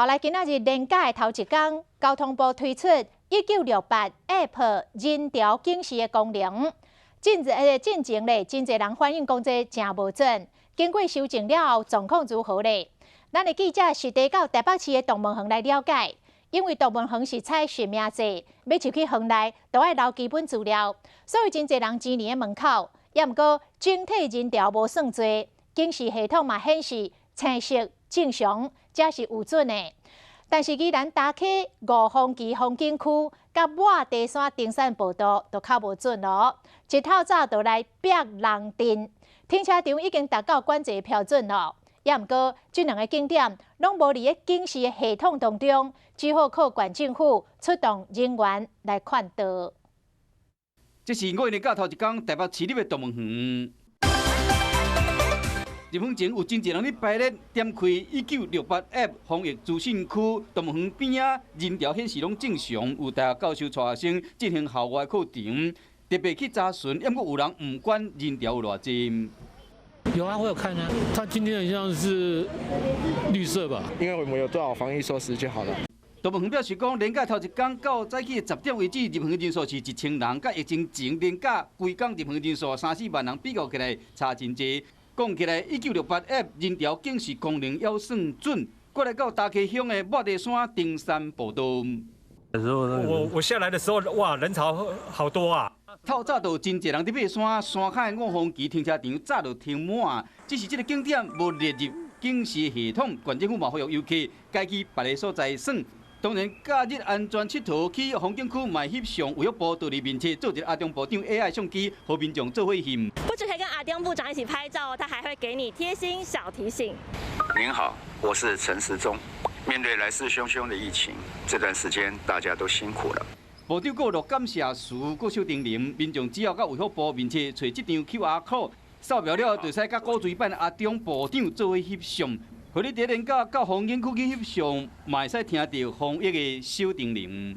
后来今仔日年假的头一天，交通部推出1968 App 人潮警示的功能。进前咧，真侪人反映讲这真无准。经过修正了后，状况如何咧？咱的记者实地到台北市的动物园来了解，因为动物园是采实名制，要入去园内都要留基本资料，所以真侪人今年的门口，也毋过整体人潮无算多，警示系统嘛显示青色正常，才是有准的。但是依然打开五峰旗风景区甲抹地山登山步道都较无准咯。一透早就来逼人阵，停车场已经达到管制标准咯。也毋过，这两个景点拢无伫个警示的系统当中，只好靠县政府出动人员来劝导。这是5月的假头一天，台北市立的动物园。入园前有真侪人咧排咧点开1968 App 防疫资讯区，动物园边仔人潮显示拢正常，有大学教授带学生进行校外课程，特别去查询，也过有人唔管人潮有偌济。有啊，我有看啊，它今天很像是绿色吧？因为我们有做好防疫措施就好了。动物园表示讲，年假头一天到早起10点为止，入园人数是1000人，甲疫情前年假规天入园人数3-4万人比较起来差真济。讲起来，1968 App 人潮警示功能要算准。过来到大溪乡的抹地山登山步道。我下来的时候，哇，人潮好多啊！透早就真侪人伫爬山，山脚的5峰旗停车场早就停满，只是这个景点无列入警示系统，县政府嘛呼吁游客该去别个所在耍。当然，假日安全佚佗去风景区买翕相，为了报道里面切做一个阿中部长 AI 相机，和民众做会翕。不只可以跟阿中部长一起拍照，他还会给你贴心小提醒。您好，我是陈时中。面对来势汹汹的疫情，这段时间大家都辛苦了。部长过落感谢词，过小叮咛，民众只要到卫福部面前找这张 QR code， 扫描了就使甲古锥版阿中部长做伙翕相。互你伫年假到风景区去翕相，嘛会使听到防疫的小叮咛。